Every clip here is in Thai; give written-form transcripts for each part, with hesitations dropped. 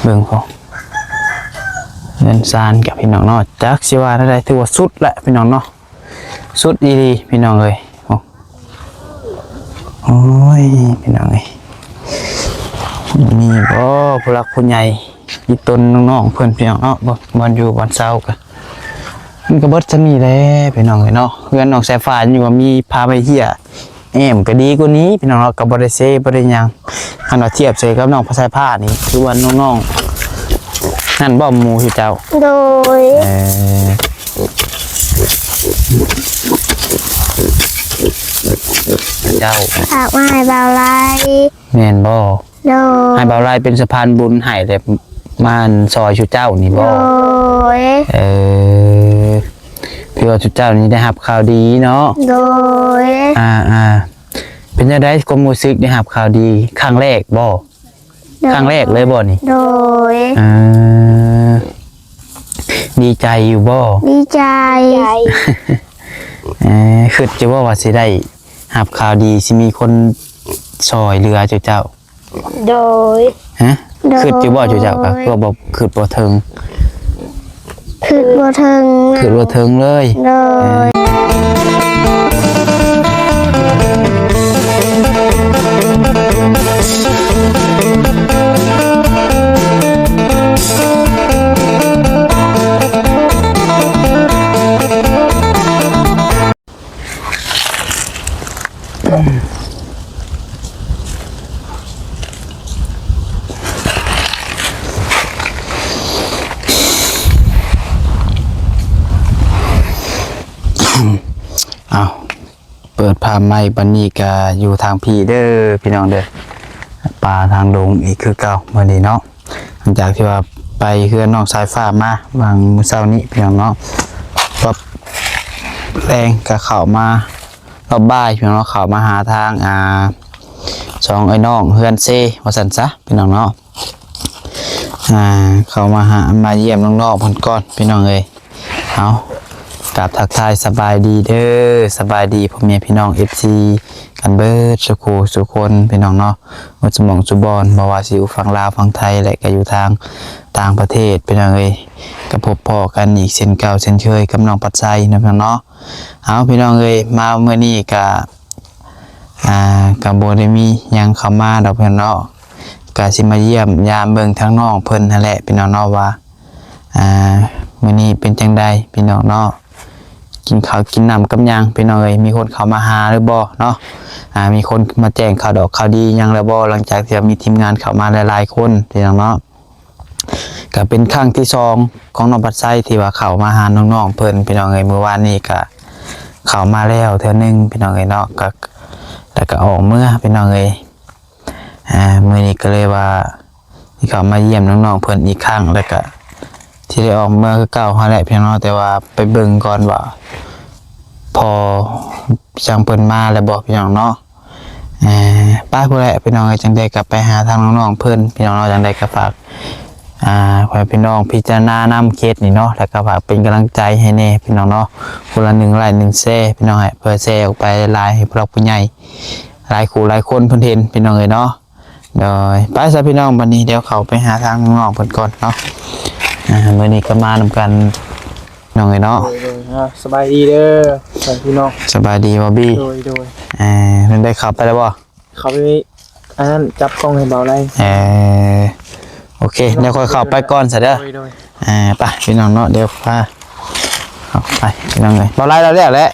เบิ่งพอเงินซานกับพี่น้องเนาะจักสิว่าได้ถือว่าสุดแหละพี่น้องเนาะสุดดีพี่น้องเลยโอ้ยพี่น้องเลยนี่ก็ผู้หลักผู้ใหญ่อีต้นน้องๆเพื่อนพี่น้องเนาะบอลอยู่บอลเศร้ากันมันก็เบิดจะมีแล้วพี่น้องเลยเนาะเพื่อนน้องสายฟ้าอยู่ว่ามีพาไปเที่ยวก็ดีกว่านี้พี่น้องเรากับบริเซ่บริยังอันเราเทียบใส่กับน้องภาษาผ้านี่คือว่าน้องๆนั่นบ่หมูที่เจ้าโดยเจ้าฝากมาให้เบาไล่แม่นบ่โดยให้เบาไล่เป็นสะพานบุญให้แต่มาซอยชุดเจ้านี่บ่โดยพี่ว่าชุดเจ้านี่ได้รับข่าวดีเนาะโดยเป็นยังไงความรู้สึกได้รับข่าวดีครั้งแรกบ่ครั้งแรกเลยบ่นี่โดยดีใจอยู่บ่ดีใจคือจะว่าสิได้รับข่าวดีสิมีคนซอยเรือเจ้าโดยฮะคือจะบ่เจ้าก็คือบ่คือบ่ถึงคือบ่ถึงคือบ่ถึงเลยโดยเอาเปิดภาพใหม่บันนี้ก็อยู่ทางพี่เด้อพี่น้องเด้อป่าทางดงอีกคือเก่าเมื่อนี้เนาะหลังจากที่ว่าไปเฮือนน้องสายฟ้ามาบางมื้อเช้านี้พี่น้องเนาะปั๊บแรงก็เข้ามารอบบ่ายพี่น้องเนาะเข้ามาหาทางสองไอ้น้องเฮือนเซว่าซั่นซะพี่น้องเนาะเข้ามาเยี่ยมน้องๆเพิ่นก่อนพี่น้องเอ้ยเอากับทักทายสบายดีเด้อสบายดีพ่อแม่พี่น้อง FC กันเบิดสุคนพี่น้องเนาะว่าสมองสุบอนบ่ว่าสิอยู่ฝั่งลาวฝั่งไทยและก็อยู่ทางต่างประเทศพี่น้องเอ้ยก็พบพ้อกันอีกเช่นเก่าเช่นเคยกับน้องปัดไซนะพี่น้องเนาะเอาพี่น้องเอ้ยมาเมื่อนี้ก็บ่ได้มีหยังเข้ามาดอกพี่น้องเนาะก็สิมาเยี่ยมยามเบิ่งทางน้องเพิ่นนั่นแหละพี่น้องเนาะว่ามื้อนี้เป็นจังไดพี่น้องเนาะกินข้าวกินน้ำกับยังพี่น้องเอ้ยมีคนเข้ามาหาหรือบ่เนาะมีคนมาแจ้งข่าวดอกข่าวดียังแล้วบ่หลังจากที่มีทีมงานเข้ามาหลายๆคนพี่น้องเนาะก็เป็นครั้งที่2ของน้องปัดไซที่ว่าเข้ามาหาน้องๆเพิ่นพี่น้องเอ้ยเมื่อวานนี้ก็เข้ามาแล้วเทื่อนึงพี่น้องเอ้ยเนาะก็แล้วก็ออกเมื่อพี่น้องเอ้ยมื้อนี้ก็เลยว่าที่เข้ามาเยี่ยมน้องๆเพิ่นอีกครั้งแล้วก็ที่ได้ออกเมื่อคือเก่าหั่นแหละพี่น้องแต่ว่าไปเบิ่งก่อนว่าพอจังเพิ่นมาแล้วบอกพี่น้องเนาะป้าผู้ใดพี่น้องจังได้กลับไปหาทางน้องๆเพิ่นพี่น้องจังได้ก็ฝากขอให้พี่น้องพิจารณานำเคสนี่เนาะแล้วก็ฝากเป็นกำลังใจให้แน่พี่น้องเนาะคนละ1 ไลค์ 1 แชร์พี่น้องให้เพื่อแชร์ออกไปหลายให้พวกเราผู้ใหญ่หลายคู่หลายคนเพิ่นเห็นพี่น้องเอ้ยเนาะโดยไปซะพี่น้องวันนี้เดี๋ยวเขาไปหาทางน้องเพิ่นก่อนเนาะมื้อนี้ก็มานำกันน้องเอ้ยเนาะสบายดีเด้อพี่น้องสบายดีบ่บี้โดยเพิ่นได้ขับไปแล้วบ่เขาไปอันนั้นจับกล้องให้เบาไรโอเคเดี๋ยวค่อยเข้าไปก่อนซะเด้อไปพี่น้องเนาะเดี๋ยวพาเข้าไปพี่น้องเอ้ยเบาไรแล้วแหละ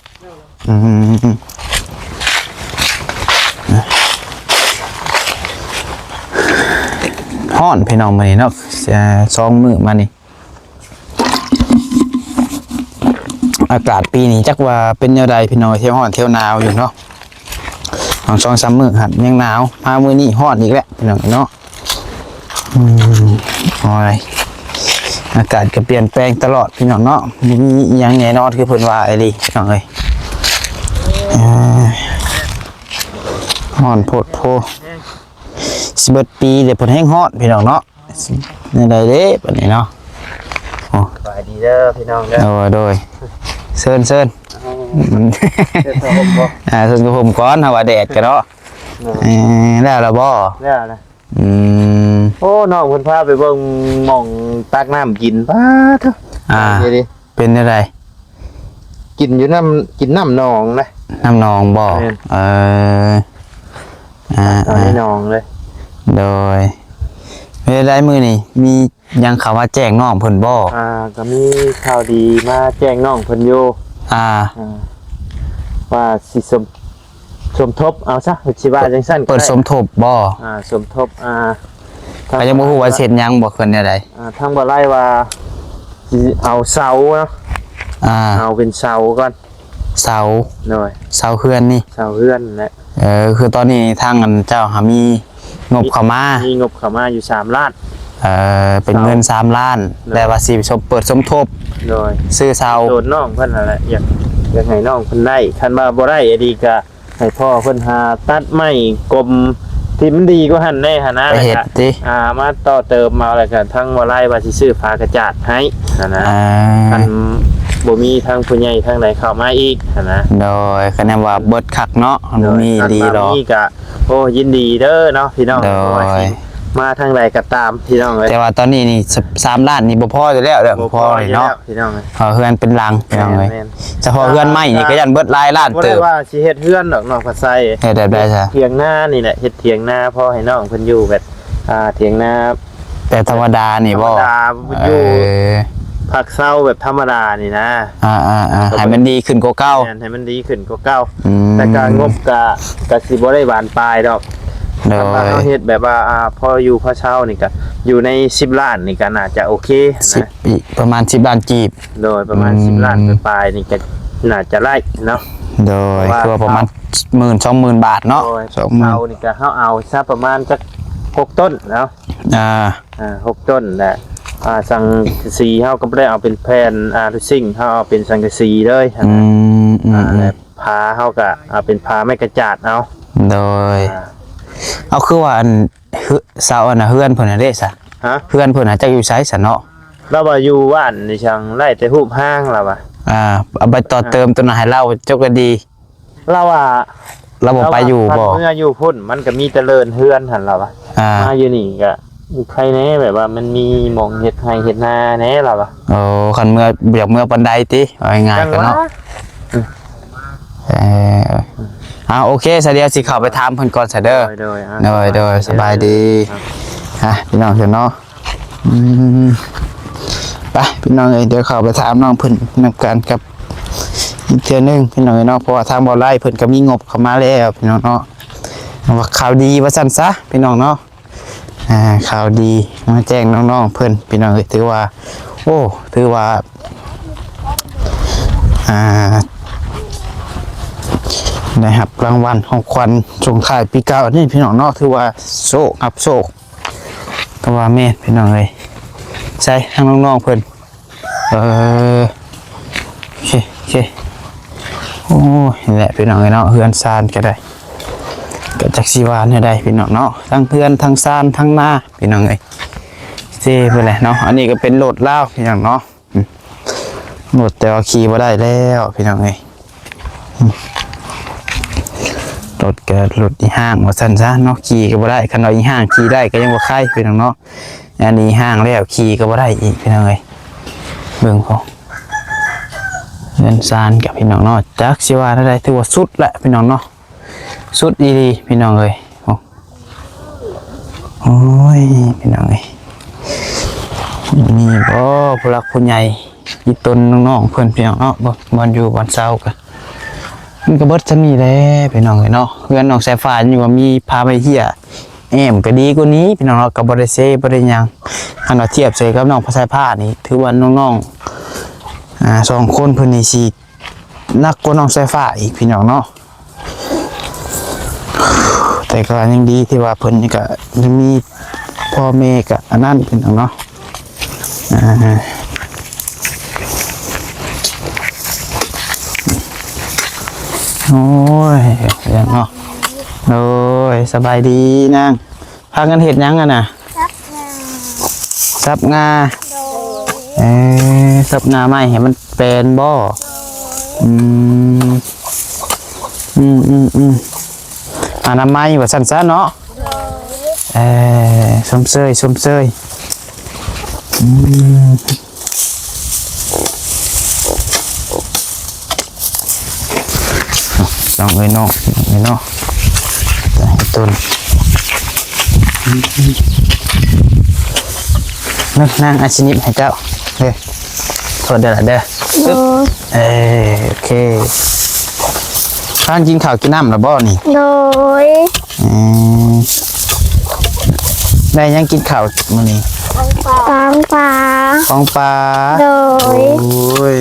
ฮ้อนพี่น้องมื้อนี้เนาะ2 มื้อมานี่อากาศปีนี้จักว่าเป็นแนวใดพี่น้องเที่ยวฮ้อนเที่ยวหนาวอยู่เนาะ2-3 มื้อครับยังหนาวมามื้อนี้ฮ้อนอีกแล้วพี่น้องเนาะโอ้ยอากาศก็เปลี่ยนแปลงตลอดพี่น้องเนาะมีหยังแน่นอนคือเพิ่นว่าไอ้ดิพี่น้องเอ้ยฮ้อนโพดโพสิเบิดปีเดี๋ยวเพิ่นแห้งฮ้อนพี่น้องเนาะนี่ได้เด้บัดนี้เนาะสบายดีเด้อพี่น้องเด้อโดยเซินเซินกับผมก้อนฮาวาแดดกันเนาะแล้วบ่แล้วนะ โอ้น้องเพิ่นพาไปเบิ่งหม่องตักน้ำกินป้าเถอะเดี๋ยวดิ เป็นอะไร กินอยู่กินน้ำหนองนะ น้ำนองบ่ แม่น เอา ในหนองเลย โดยเวลามื้อนี้มียังเขามาแจ้งน้องเพิ่นบ่ ก็มีข่าวดีมาแจ้งน้องเพิ่นอยู่ ว่าสิสมทบเอาซะสิว่าจังซั่นก็ เปิด ได้ สมทบบ่ สมทบก็ยังบ่ฮู้ว่าเฮ็ดหยังบ่เพิ่นแนวใด ทางบ่ไล่ว่าสิเอาเสาเนาะเอาเป็นเสาก่อน เสา หน่อย เสาเฮือนนี่ เสาเฮือนแหละ คือตอนนี้ทางอันเจ้าหามีงบเข้ามา มีงบเข้ามาอยู่3ล้าน เป็นเงิน3ล้านแต่ว่าสิเปิดสมทบ โดย ซื้อเสา โดนน้องเพิ่นนั่นแหละอยากให้น้องเพิ่นได้คันว่าบ่ได้อดีก็ให้พ่อเพิ่นหาตัดไม้กลมที่มันดีกว่าหั่นแน่หั่นนะ ไปเฮ็ดติ มาต่อเติมมาแล้วก็ทั้งบ่ไล่ว่าสิซื้อผ้ากระจาดให้นั่นนะคันบ่มีทางผู้ใหญ่ทางใดเข้ามาอีกหั่นนะ โดยคะแนนว่าเบิดคักเนาะบ่มีดีดอก นี่ก็โอ้ยินดีเด้อเนาะพี่น้อง โดย มาทางใดก็ตามพี่น้องเอ้ย แต่ว่าตอนนี้นี่3ล้านนี่บ่พออยู่แล้วเด้อบ่พอเลยเนาะ พี่น้องเอ้ย เฮือนเป็นหลังพี่น้องเอ้ย แม่น เฉพาะเฮือนใหม่นี่ก็ยันเบิดหลายล้าน บ่ เติ ได้ บ ว่าสิเฮ็ดเฮือนดอกเนาะภาษา เฮ็ดได้ซะ เถียงนานี่แหละเฮ็ดเถียงนาพอให้น้องเพิ่นอยู่แบบเถียงนา แต่ธรรมดานี่บ่ ธรรมดาอยู่ เออ ผักเศร้าแบบธรรมดานี่นะ ให้มันดีขึ้นกว่าเก่า แม่นให้มันดีขึ้นกว่าเก่า อืม แต่การงบก็สิบ่ได้บานปลายดอก โด ถ้าว่าย เราเฮ็ดแบบว่าพออยู่พอเช่านี่ก็อยู่ใน10ล้านนี่ก็น่าจะโอเคนะ 10ปีประมาณ10ล้านกีบ โดยประมาณ10ล้านปลายๆนี่ก็น่าจะไล่เนาะ โดยตัวประมาณ10,000-20,000 บาทเนาะ โดยเช่านี่ก็เฮาเอาซะประมาณจัก6ต้นเนาะ 6ต้นแหละสังกะสีเฮาก็บ่ได้เอาเป็นแผ่นทุซิ่งเฮาเอาเป็นสังกะสีเลย และพาเฮาก็เอาเป็นพาไม้กระจาดเอา โดยเอาคือว่าอันเสาอันน่ะเฮือนเพิ่นน่ะเด้ซะ ฮะ เฮือนเพิ่นน่ะจักอยู่ไสซะเนาะ เราว่าอยู่บ้านนี่ช่างไล่แต่รูปห้างเราว่ะ เอาไปต่อเติมตัวน่ะให้เราจกก็ดี เราว่า เราบ่ไปอยู่บ่ เมื่ออยู่พุ่นมันก็มีเจริญเฮือนหั่นเราว่ะมาอยู่นี่ก็ใครแน่แบบว่ามันมีหม่องเฮ็ดไร่เฮ็ดนาแน่เราว่ะ โอ้คันเมื่ออยากเมื่อปานใดติเอาง่ายๆกันเนาะโอเคซะเดี๋ยวสิเข้าไปถามเพิ่นก่อนซะเด้อ โดยสบายดีพี่น้องเนาะไปพี่น้องเอ้ยเดี๋ยวเข้าไปถามน้องเพิ่นนำกันกับอีกเทื่อนึงพี่น้องเนาะเพราะว่าทางบ่ไล่เพิ่นก็มีงบเข้ามาแล้วพี่น้องเนาะว่าข่าวดีว่าซั่นซะพี่น้องเนาะข่าวดีมาแจ้งน้องๆเพิ่นพี่น้องเอ้ยถือว่าได้รับรางวัลของขวัญส่งท้ายปีเก่านี่พี่น้องเนาะถือว่าโชคอับโชคก็ว่าแม่นพี่น้องเอ้ยใช่ทางน้องๆเพิ่นโอเคโอ้ยนี่แหละพี่น้องเอ้ยเนาะเฮือนซานก็ได้ก็จักสิว่าแนวใดพี่น้องเนาะทั้งเฮือนทั้งซานทั้งนาพี่น้องเอ้ยเจ้ไปเลยเนาะอันนี้ก็เป็นรถลาวพี่น้องเนาะรถแต่ว่าขี่บ่ได้แล้วพี่น้องเอ้ยรถอีห้างว่าซั่นซะเนาะขี่ก็บ่ได้คันเอาอีห้างขี่ได้ก็ยังบ่ใครพี่น้องเนาะอันนี้ห้างแล้วขี่ก็บ่ได้อีกพี่น้องเอ้ยเบิ่งพอเงินซานกับพี่น้องเนาะจักสิว่าได้ถือว่าสุดแหละพี่น้องเนาะสุดดีๆพี่น้องเอ้ยโอ้ยพี่น้องเอ้ยมีบ่ผู้หลักผู้ใหญ่อีตนน้องๆเพิ่นพี่น้องเนาะบ่อยู่บ่เซาก็มันก็เบิดซะมีแหล้วพี่น้องเอ้ยเนาะเพื่อนน้องสายฟ้าอยู่ว่ามีพาไปเฮียก็ดีกว่านี้พี่น้องเนาะก็บ่ได้เซบ่ได้หยังอันว่าเทียบใส่กับน้องภาษาผ้านี่ถือว่าน้องๆ2คนเพิ่นนี่สินักกว่าน้องสายฟ้าอีกพี่น้องเนาะแต่ก็ยังดีที่ว่าเพิ่นนี่ก็ยังมีพ่อแม่ก็อันนั้นพี่น้องเนาะโอ้ยยังเนาะโอ้ยสบายดีนางพากันเห็ดยังกันน่ะซับงาซับงาไม่เห็นมันเป็นบ่อนามัยว่าสั้นๆเนาะ สมเสยน้องเอ้ยน้องต้นนั่งอาชินิให้เจ้าเฮ้ยโทษเด้อเด้อ โดย โอเคข้างกินข้าวกินน้ำแล้วบ่นี่ โดย ได้ยังกินข้าวมื้อนี้ ตามป่า ของปลา โดย โอ้ย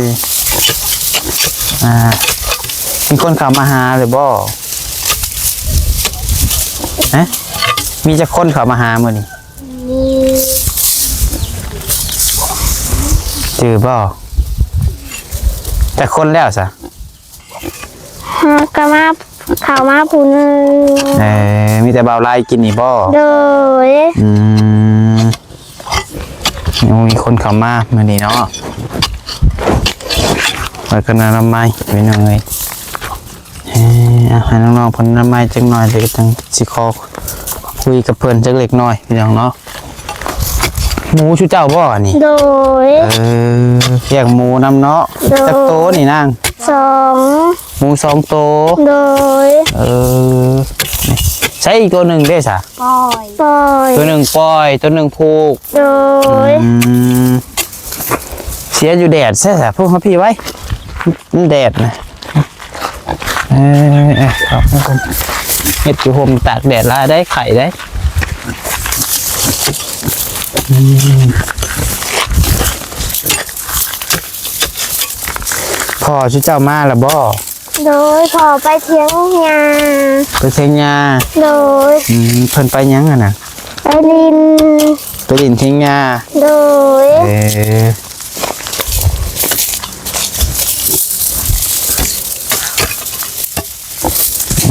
มีคนเข้ามาหาหรือบ่ฮะมีจะคนเข้ามาหามื้อนี้ มี จือบ่แต่คนแล้วซะ ฮากะมาข่าวมาผู้หนึง มีแต่เบาลายกินนี่บ่ โดย ยังมีคนเข้ามามื้อนี้เนาะไว้กันนะน้ำไม้ไว้หน่อยให้น้องๆเพิ่นน้ำไม้จักหน่อยเดี๋ยวจังสิขอคุยกับเพิ่นจักเล็กน้อยพี่น้องเนาะหมูชูเจ้าบ่นี่ โดย แยกหมูน้ำเนาะจักโตนี่นาง สอง หมู2 โต โดย นี่ใช้อีกตัวหนึ่งได้ซะ ปล่อย ตัวหนึ่งปล่อยตัวหนึ่งผูก โดย เสียอยู่แดดใช่ซะพวกเขาพี่ไว้มันแดดนะครับผมเห็ดอยู่ห่มตากแดดลาได้ไข่ได้พอชื่อเจ้ามาแล้วบ่ โดยพอไปเที่ยงงา ไปเชียงยา โดย เพิ่นไปยังอ่ะนะ ไปลิน ไปดินเชียงยา โดย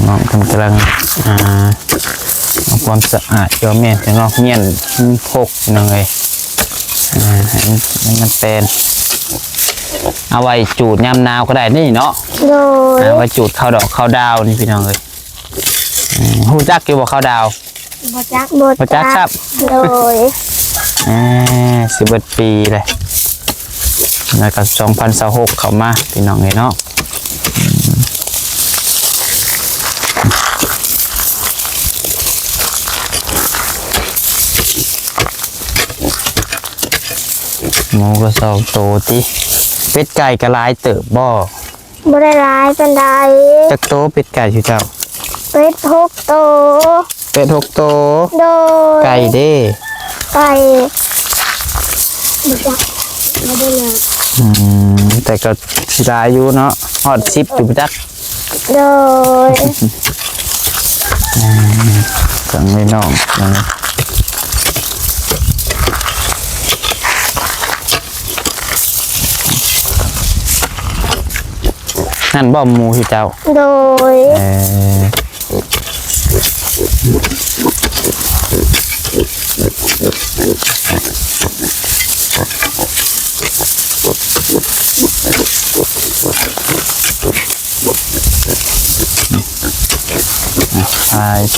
น้องกำลังเอาความสะอาดเจ้าเมียนแต่น้องเมียนพกนั่งเลยให้มันเป็นเอาไว้จูดยามหนาวก็ได้นี่เนาะ โดย เอาไว้จูดข้าวดอกข้าวดาวนี่พี่น้องเลยหูจักอยู่บ่ข้าวดาว บจัก บ่จักครับ โดย 11 ปีเลยแล้วก็2026เข้ามาพี่น้องเลยเนาะหมูก็2 โตติเป็ดไก่ก็หลายเติบบ่ บ่ได้ร้ายเป็นใด จักโตเป็ดไก่ชื่อเจ้า เป็ด6 โต เป็ด6 โต โดย ไก่เด้ ไก่บจักไม่ได้เลย แต่ก็สิหลายอยู่เนาะฮอด10อยู่จัก โดย กังไว้น้องนั่นบ่หมูชื่อเจ้า โดย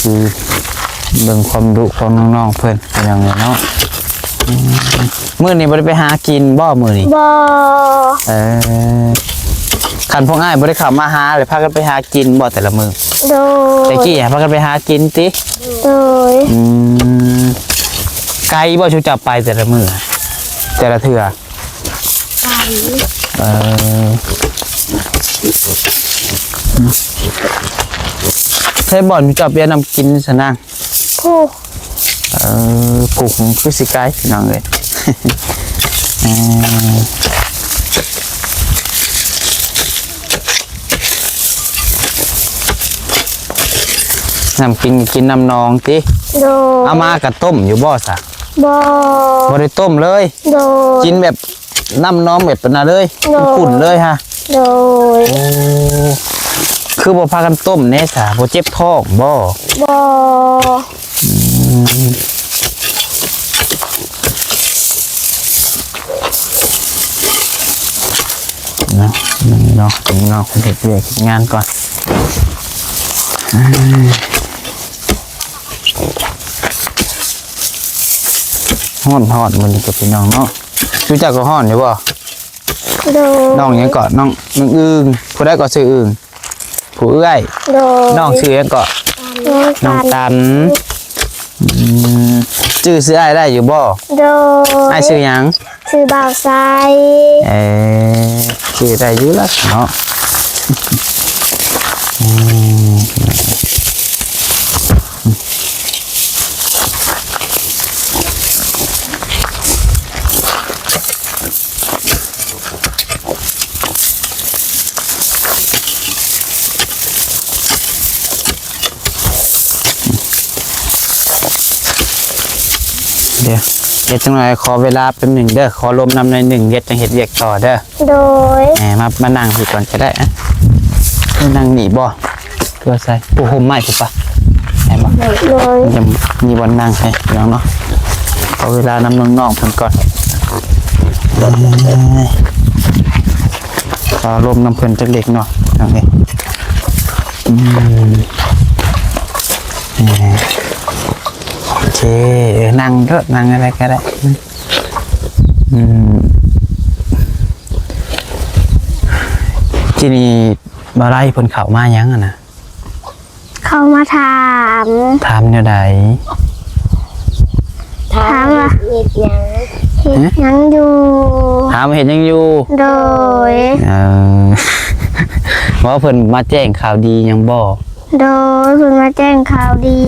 คือเบิ่งความดุของน้องๆเพิ่นเป็นยังไงเนาะมื้อนี้บ่ได้ไปหากินบ่มื้อนี้ บ่ คันพวกอ้ายบ่ได้เข้ามาหาเลยพากันไปหากินบ่แต่ละมื้อ โดย แต่กี้พากันไปหากินติ โดย ไกลบ่ชูจับไปแต่ละมื้อแต่ละเทื่อ ไก่ ใช้บ่อนชูจับเบียร์นำกินซะนาง ผู้ ปลูกคือสิไกลพี่น้องเอ้ย น้ำกินน้ำนองติ โดย เอามากระต้มอยู่บ่ซะ บ่ บ่ได้ต้มเลย โดย กินแบบน้ำน้องแบบนั้นเลย โดย ขุ่นเลยฮะ โดย คือบ่พากันต้มแน่ซะบ่เจ็บท้องบ่ บ่ เนาะนี่เนาะเฮ็ดเวียกเฮ็ดงานก่อน ฮ้อนมันนี่กับพี่น้องเนาะรู้จักก็ฮ้อนอยู่บ่ โดย น้องหยังก็น้องอึ้งผู้ใดก็ชื่ออึ้งผู้เอื้อย โดย น้องชื่อหยังก็ น้องตันชื่ออ้ายได้อยู่บ่ โดย อ้ายชื่อหยัง ชื่อบ่าวไซ ชื่อได้อยู่แล้วเนาะเดี๋ยวเฮ็ดจังหน่อยขอเวลาแป๊บหนึ่งเด้อขอลมนำในอยหนึ่งเฮ็ดจังเฮ็ดเวียกต่อเด้อ โดย มานั่งพี่ก่อนก็ได้อะนั่งหนีบ่เพื่อใส่ปูห่มไม้ถูกปะไอ้บ่ โดย จะมีวันนั่งให้พี่น้องเนาะขอเวลานำน้องๆเพิ่นก่อนขอลมน้ำเพิ่นจักเล็กเนาะโอเคโอเคนั่งก็นั่งอะไรก็ได้ที่นี่บ่ไล่เพิ่นเข้ามายังอ่ะนะ เขามาถาม ถามแนวใด ถามว่า เฮ็ดหยัง เฮ็ดหยังอยู่ ถามว่าเห็นยังอยู่ โดย ว่าเพิ่นมาแจ้งข่าวดียังบ่ โดยเพิ่นมาแจ้งข่าวดี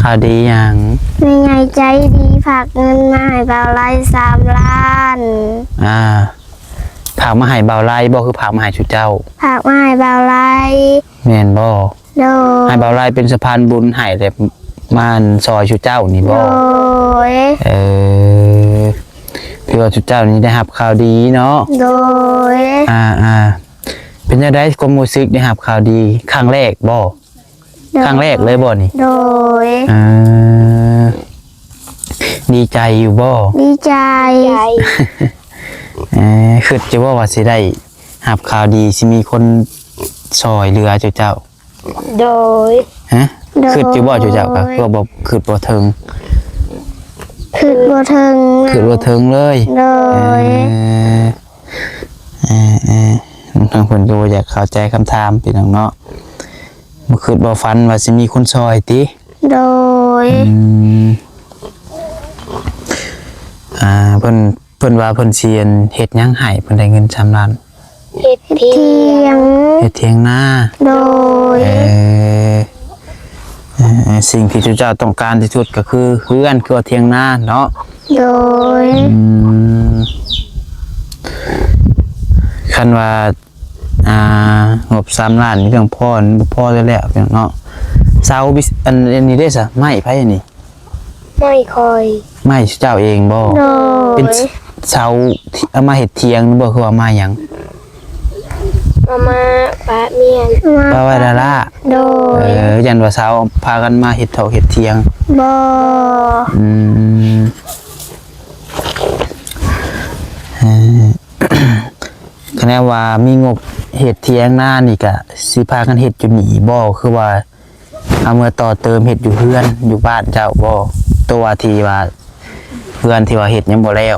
ข่าวดียัง แม่ใหญ่ใจดีฝากเงินมาให้บ่าวไร่3 ล้าน ผากมาให้เบาไล่บ่คือผากมาให้ชุดเจ้า ฝากมาให้บ่าวไร่ แม่นบ่ โดย ให้เบาไล่เป็นสะพานบุญให้แต่มานซอยชุดเจ้านี่ โด บ่ ย พี่ว่าชุดเจ้านี่ได้รับข่าวดีเนาะ โดย เป็นจังได๋ความรู้สึกได้รับข่าวดีครั้งแรกบ่ครั้งแรกเลยบ่นี่ โดย ดีใจอยู่บ่ ดีใจ ใจ คือจะว่าสิได้รับข่าวดีสิมีคนซอยเรือเจ้า โดย ฮะคือจะบ่เจ้าก็คือบ่คือบ่ถึง คือบ่ถึง คือบ่ถึงเลย โดย ทางเพิ่นก็บ่อยากเข้าใจคำถามพี่น้องเนาะบ่คิดบ่ฝันว่าสิมีคนซอยติ โดย เพิ่นว่าเพิ่นสิเฮ็ดหยังให้เพิ่นได้เงิน3ล้าน เฮ็ดเพี เที ย ย ง ง เฮ็ดเถียงนา โดย สิ่งที่เจ้าต้องการที่สุดก็คือเฮือนคือว่าเถียงนาเนาะ โดย คันว่างบ3ล้านนี่เพียงพอบ่พอแล้วเพียงเนาะเสาอันนี้ได้ซะไม้ไผอันนี้ ไม่คอย ไม้เจ้าเองบ่ โด เป็น ย เสาที่เอามาเฮ็ดเถียงบ่คือว่ามาหยัง มาปะเมียน ว่าไว้ดารา โดย ยันว่าเสาพากันมาเฮ็ดเฒ่าเฮ็ดเถียง บอ คะแนนว่ามีงบเฮ็ดเถียงหน้านี่ก็สิพากันเฮ็ดอยู่นี่บ่คือว่าเอามาต่อเติมเฮ็ดอยู่เฮือนอยู่บ้านเจ้าบ่ตัวที่ว่าเฮือนที่ว่าเฮ็ดยังบ่แล้ว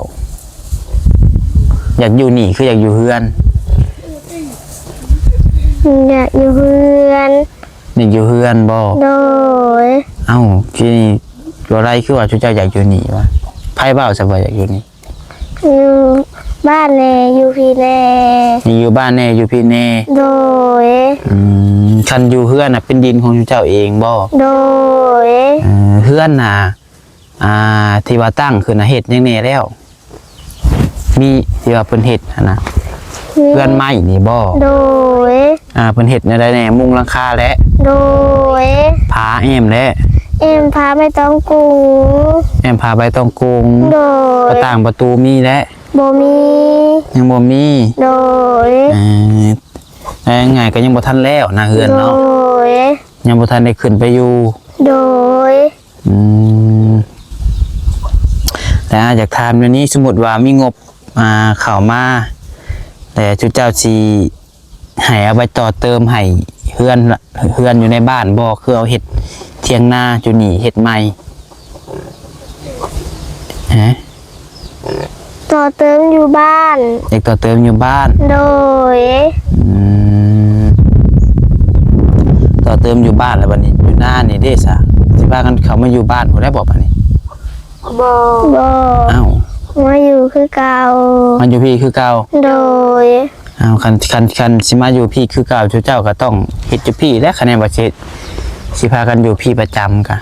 อยากอยู่นี่คืออยากอยู่เฮือน อยากอยู่เพื่อน อยากอยู่เฮือนบ่ โดย เอ้าพี่นี่บ่ไรคือว่าเจ้าอยากอยู่นี่วะไผเว้าซะบ่อยากอยู่นี่ อยู่บ้านแน่อยู่พี่แน่ นี่อยู่บ้านแน่อยู่พี่แน่ โดย คันอยู่เฮือนน่ะเป็นดินของเจ้าเองบ่ โดย เฮือนน่ะที่ว่าตั้งขึ้นน่ะเฮ็ดยังแน่แล้ว มีที่ว่าเพิ่นเฮ็ดหั่นนะเฮือนไม้นี่บ่ โดย เพิ่นเฮ็ดแนวใดแน่มุงหลังคาและ โดย ผาแอมและ เอ็มพาไม่ต้องกรุง แอมผาใบตองกง โด ห ย น้าต่างประตูมีและ โบมี ยังบ่มี โดย แล้วยังไงก็ยังบ่ทันแล้วนะเฮือน โด เนาะ ย ยังบ่ทันได้ขึ้นไปอยู่ โดย แต่อยากถามเรื่องนี้สมมุติว่ามีงบเข้ามาแต่จุเจ้าสิให้เอาไปต่อเติมให้เฮือนอยู่ในบ้านบ่คือเอาเฮ็ดเถียงนาอยู่นี่เฮ็ดใหม่ ฮะ ต่อเติมอยู่บ้าน อยากต่อเติมอยู่บ้าน โดย ต่อเติมอยู่บ้านแล้วบัดนี้อยู่หน้านี่เด้ซะสิพากันเขามาอยู่บ้านบ่ได้บ่บัดนี้ บอ บ่ อ้าว มาอยู่คือเก่า มันอยู่พี่คือเก่า โดย อ้าวคันสิมาอยู่พี่คือเก่าเจ้าก็ต้องเฮ็ดอยู่พี่และคะแนนบ่เฮ็ดสิพากันอยู่พี่ประจำกะ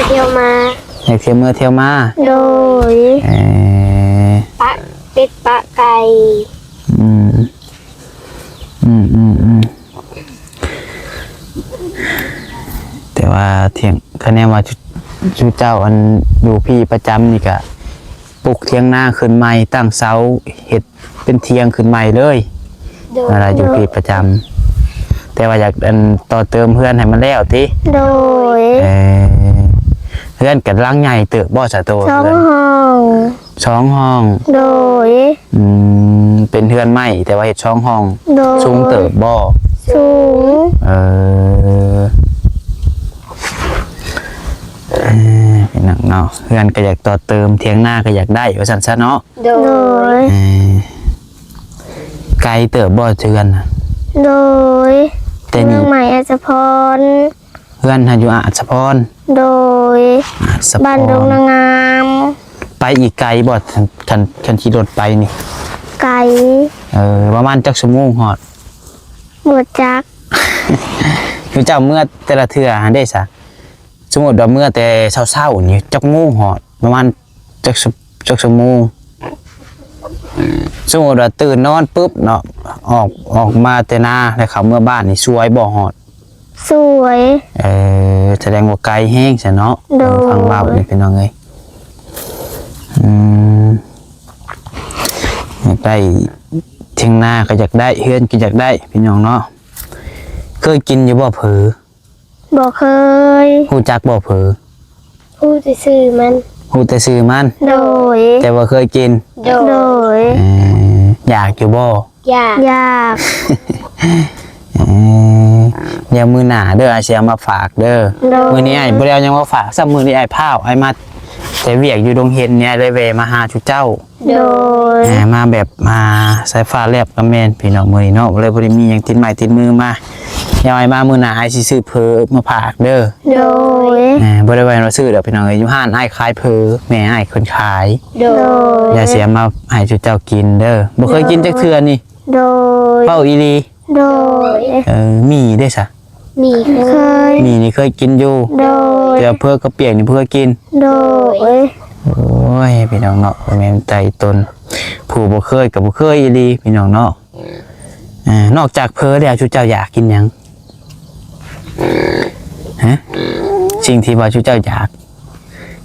เที่ยวมา อยากเที่ยวเมื่อเที่ยวมา โดย ปะเป็ดปะไก่ อืมแต่ว่าเที่ยงคะแนนว่าชูเจ้าอันอยู่พี่ประจำนี่ก็ปลูกเทียงหน้าขึ้นใหม่ตั้งเสาเฮ็ดเป็นเทียงขึ้นใหม่เลย โดย เวลาอยู่พี่ประจำแต่ว่าอยากอันต่อเติมเพื่อนให้มันแล้วติ โดย เพื่อนกับร่างใหญ่เติบบ่สะโต สอง เพื่อน ห้อง ช่องห้อง โดย เป็นเพื่อนใหม่แต่ว่าเฮ็ดช่องห้อง โดย สูงเติบบ่ สูง เป็นหนังเนาะเพื่อนก็อยากต่อเติมเทียงหน้าก็อยากได้ว่าซั่นซะเนาะ โด โด ย ย ไกลเติบบ่เทือนน่ะ โดย แต่ เมื นี่ องใหม่อาจจะพร เพื่อนหาอยู่อาจสะพร โดย อาจสะพ บ้านดง ร นางงาม ไปอีกไกลบ่คันขี่รถไปนี่ ไก่ ประมาณจักชั่วโมงฮอด หมวดจัก คือเจ้าเมื่อแต่ละเทื่อหาได้ซะสมมุติว่าเมื่อแต่เช้าๆนี่จักโมงฮอดประมาณจักชั่วโมงสมมุติว่าตื่นนอนปุ๊บเนาะออกมาแต่นาแล้วเข้าเมื่อบ้านนี่สวยบ่ฮอด สวย แสดงว่าไกลแห้งใช่เนาะ โดย ฟังเบาเลยพี่น้องเอ้ยอยากได้เทียงนาก็อยากได้เฮือนก็อยากได้พี่น้องเนาะเคยกินอยู่บ่เผลอ บอกเคย ฮู้จักบ่เผลอ ผู้จะซื้อมัน ฮู้แต่ชื่อมัน โดย แต่ว่าเคยกิน โด โด ย ย อยากอยู่บ่ อยาก อยาก เดี๋ยวมื้อหน้าเด้ออาสิเอามาฝากเด้อ โดย มื้อนี้อ้ายบ่ได้เอาหยังมาฝากซ้ำมื้อนี้อ้ายพาวอ้ายมาแต่เวียกอยู่ดงเห็นเนี่ยเลยแวะมาหาชุเจ้า โดย มาแบบมาสายฟ้าแลบกับแม่นพี่น้องมื้อนี้เนาะเลยบ่ได้มีหยังติดไม้ติดมือมาอย่าให้มามื้อหน้าอ้ายสิซื้อเผลอมาฝากเด้อ โดย บ่ได้ไว้ว่าซื้อดอกพี่น้องเอ้ยอยู่ห้านอ้ายขายเผลอแม่อ้ายคนขาย โด โด ย ย อย่าเสียมาให้ชุเจ้ากินเด้อบ่เคยกินจักเทื่อนี่ โดย เป้าอีหลี โดย มีได้ซะ มี เคย มีนี่เคยกินอยู่ โดย แต่เพื่อก็เปียกนี่เพื่อกิน โดย โอ้ยพี่น้องเนาะแม่นใจตนผู้บ่เคยกับบ่เคยอีหลีพี่น้องเนาะนอกจากเพ้อแล้วชูเจ้าอยากกินหยังฮะสิ่งที่ว่าชูเจ้าอยาก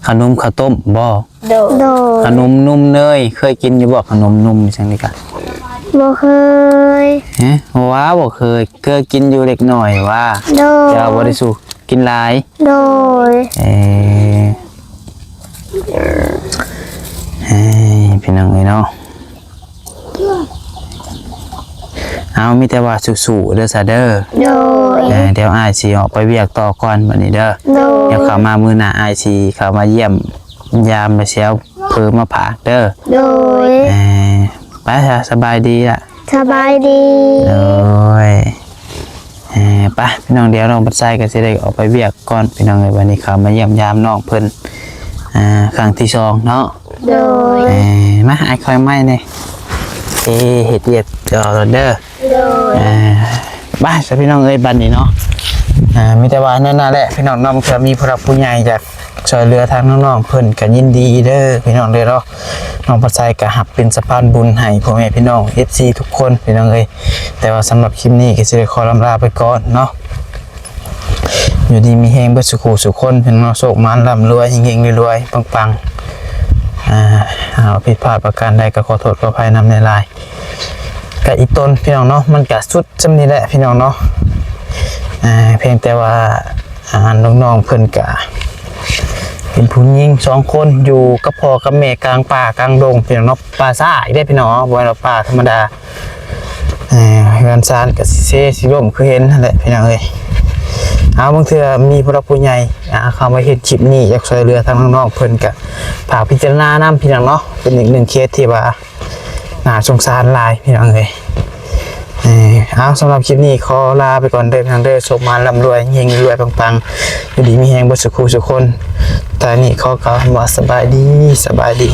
ขนมข้าวต้มบ่ โดย โดย ขนมนุ่มเนยเคยกินอยู่บ่ขนมนุ่มจังนี้กะ บอกเคย ฮะว้าบ่เคยกินอยู่เล็กน้อยว่า โดย เจ้าบ่ได้สู้กินหลาย โดย พี่น้องเอ้ยเนาะเอามีแต่ว่าสู้ๆเด้อซะเด้อ โดย เดี๋ยวอ้ายสิออกไปเวียกต่อก่อนบัดนี้เด้อ โดย เดี๋ยวเข้ามามื้อหน้าอ้ายสิเข้ามาเยี่ยมยามไปเสียวเพิ่มมาผากเด้อ โดย ไปซะสบายดีล่ะ สบายดี โอ้ยไปพี่น้องเดี๋ยวน้องปัดไส้ก็สิได้ออกไปเวียกก่อนพี่น้องเอ้ยวันนี้เข้ามาเยี่ยมยามน้องเพิ่นครั้งที่2เนาะ โดย มาอ้ายคอยไม้นี่เฮ็ดเวียกเด้อ โดย บ้านพี่น้องเอ้ยบันนี้เนาะมีแต่ว่านั่นน่ะแหละพี่น้องน้องจะมีผู้รับผู้ใหญ่จากช่วยเหลือทางน้องๆเพิ่นก็ยินดีเด้อพี่น้องเด้อเนาะน้องปัจจัยก็หับเป็นสะพานบุญให้พ่อแม่พี่น้อง FC ทุกคนพี่น้องเอ้ยแต่ว่าสำหรับคลิปนี้ก็สิได้ขอลำลาไปก่อนเนาะอยู่ดีมีแฮงเบิดสุขสุขคนพี่น้องโชคมันร่ำรวยเฮงๆรวยๆปังๆเอาผิดพลาดประการใดก็ขอโทษขออภัยนำในลายกับอีต้นพี่น้องเนาะมันก็สุดจำนี้แหละพี่น้องเนาะเพียงแต่ว่าน้องๆเพิ่นก็เป็นผู้หญิง2คนอยู่กับพ่อกับแม่กลางป่ากลางดงพี่น้องเนาะป่าซ่าอีกได้พี่น้องบ่ว่าป่าธรรมดาเฮือนซานก็สิเซสิล่มคือเห็นนั่นแหละพี่น้องเอ้ย เอาบางเทื่อมีผู้รักผู้ใหญ่เข้ามาเฮ็ดคลิปนี้อยากช่วยเหลือทางน้องๆเพิ่นก็ฝากพิจารณานำพี่น้องเนาะเป็นอีกหนึ่งเคสที่ว่าน่าสงสารหลายพี่น้องเอ้ยเอาสำหรับคลิปนี้ขอลาไปก่อนเด้อทางเด้อสุขมาร่ำรวยเฮงรวยปังๆอยู่ดีมีแฮงบ่สุขสุขคนแต่นี่ขอกล่าวว่าสบายดี